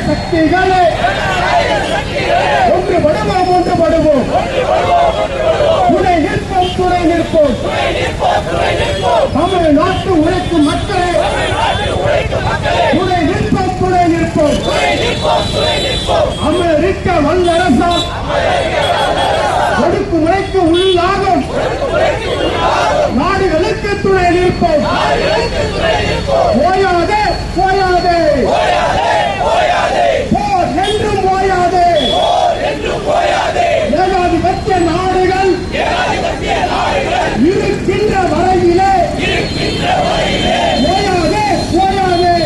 சக்திகளே ஒன்றுபடுவோம் ஒன்றுபடுவோம் துணை நிற்போம் துணை நிற்போம் தமிழ்நாட்டு உழைக்கும் மக்களை துணை நிற்போம் துணை நிற்போம் அமெரிக்க வல்லரசால் ஒடுக்குமுறைக்கு உள்ளாகும் நாடுகளுக்கு துணை நிற்போம். ஓயாதே ஓயாதே போர் என்றும் ஓயாதே. ஏகாதிபத்திய நாடுகள் இருக்கின்ற வரையிலே ஓயாதே ஓயாதே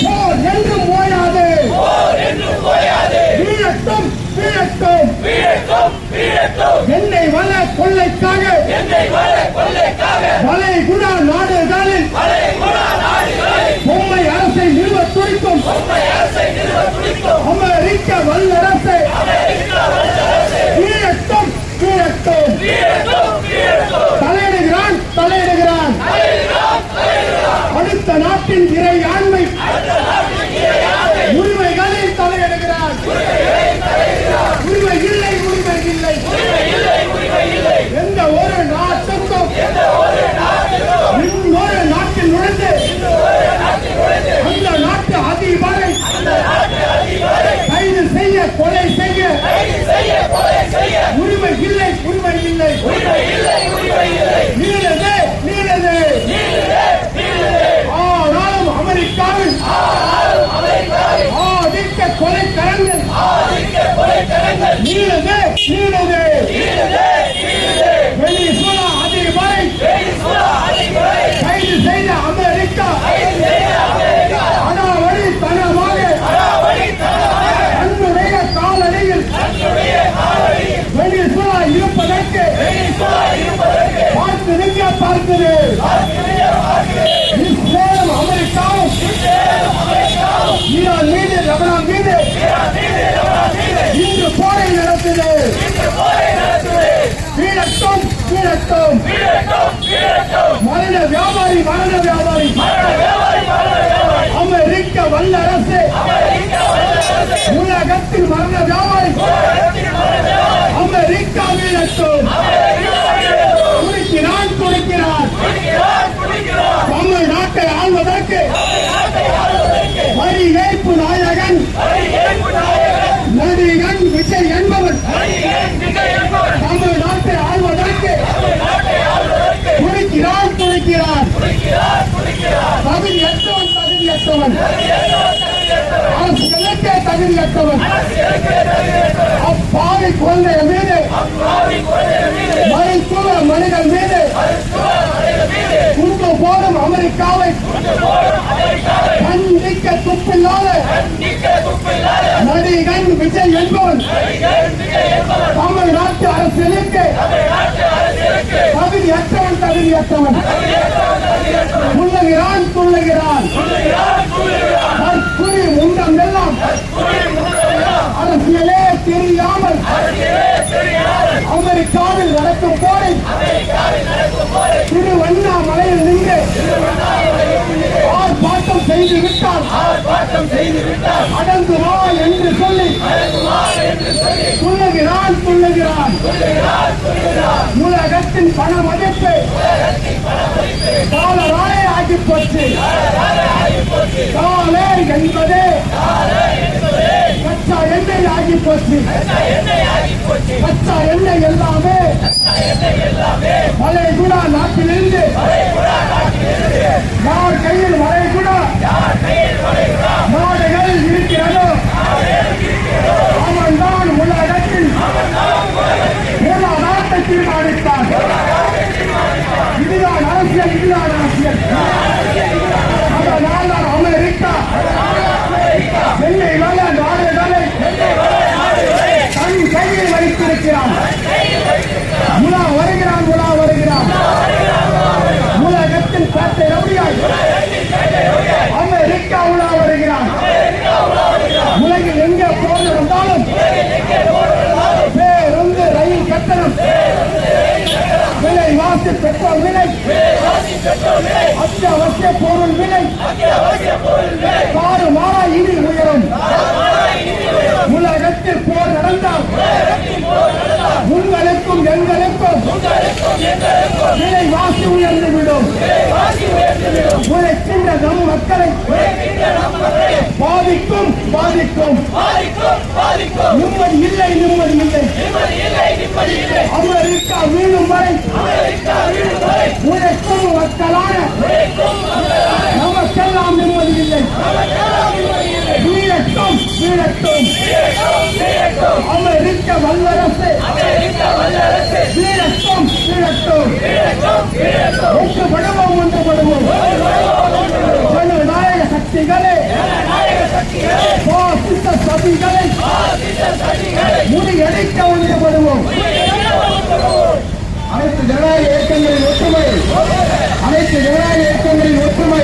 போர் என்றும் ஓயாதே. வீழட்டும் வீழட்டும் எண்ணெய் வள கொள்ளைக்காக வளைகுடா நாடுகளில் பொம்மை அரசை நிறுவ துடிக்கும் அமெரிக்க வல்லரசை வீழட்டும் வீழட்டும் தலையிடுகிறான் தலையிடுகிறான். அடுத்த நாட்டின் இறையாண்மை உரிமைகளில் தலையிடுகிறான். உரிமை இல்லை உரிமை இல்லை. எந்த ஒரு நாட்டுக்கும் இன்னொரு நாட்டில் நுழைந்து அந்த நாட்டு அதிபரை கைது செய்ய கொலை செய்ய உரிமை இல்லை உரிமை இல்லை. நீளதே ஆனாலும் அமெரிக்காவில் ஆதிக்க கொலைக்கரங்கள் நீளதே வெனிசுலா அதிபரை கைது செய்த அமெரிக்கா அடாவடித்தனமாக தன்னுடைய காலடியில் வெனிசுலா இருப்பதற்கு பார்க்குது. இஸ்ரேலும் அமெரிக்காவும் ஈரான் மீது லெபனான் மீது இன்று போரை நடத்துது. வீழட்டும் மரண வியாபாரி அமெரிக்க வல்லரசு உலகத்தின் மரண வியாபாரி அமெரிக்கா வீழட்டும். துடிக்கிறான் தமிழ்நாட்டை ஆள்வதற்கு வரி ஏய்ப்பு நாயகன் நடிகன் விஜய் என்பவர் தமிழ்நாட்டை ஆள்வதற்கு துடிக்கிறான். தகுதியற்றவன் அரசுகளுக்கே தகுதியற்றவன். அப்பாவி குழந்தைய மீது மருத்துவ மனிதன் மீது குண்டு போடும் அமெரிக்காவை கண்டிக்க துப்பில்லாத நடிகன் விஜய் என்பவன் தமிழ்நாட்டு அரசியலுக்கு தகுதியற்றவன் துள்ளுகிறான். தற்குறி முண்டம் எல்லாம் அரசியலே தெரியாமல் அமெரிக்காவில் நடக்கும் போரை திருவண்ணாமலையில் நின்று ஆர்ப்பாட்டம் செய்து விட்டால் அடங்குமா என்று சொல்லி துள்ளுகிறான். உலகத்தின் பண மதிப்பு டாலராய் ஆகி போச்சு. டாலர் என்பது கச்சா எண்ணெய் ஆகி போச்சு. கச்சா எண்ணெய் எல்லாமே வளைகுடா நாட்டிலிருந்து யார் கையில் வளைகுடா நாடுகள் இருக்கிறதோ அவன் தான் உலகத்தில் பொருளாதாரத்தை தீர்மானித்தார். இதுதான் அரசியல். அதனால் தான் அமெரிக்கா எண்ணெய் வள நாடுகளை தன் கையில் வைத்திருக்கிறான். உலா வருகிறான். உலகத்தின் பேட்டை ரவுடியாய் விலைவாசி பெட்ரோல் விலை, அத்தியாவசிய பொருள் விலை மாறா இனி உயரும். உலகத்தில் போர் நடந்தால் உங்களுக்கும் எங்களுக்கும் விலைவாசி உயர்ந்துவிடும். உழைக்கின்ற நம் மக்களை பாதிக்கும் பாதிக்கும். நிம்மதி இல்லை, நிம்மதி இல்லை. அமெரிக்கா வீழும் வரை உழைக்கும் மக்களான நமக்கெல்லாம் நிம்மதி இல்லை. வீழட்டும் வீழட்டும் அமெரிக்க வல்லரசு, வீழட்டும் வீழட்டும். ஒன்றுபடுவோம் ஒன்றுபடுவோம். ஜனநாயக சக்திகளே, பாசிச சதிகளை முறியடிக்க ஒன்றுபடுவோம். அனைத்து ஜனநாயக இயக்கங்களின் ஒற்றுமை, அனைத்து ஜனநாயக இயக்கங்களின் ஒற்றுமை.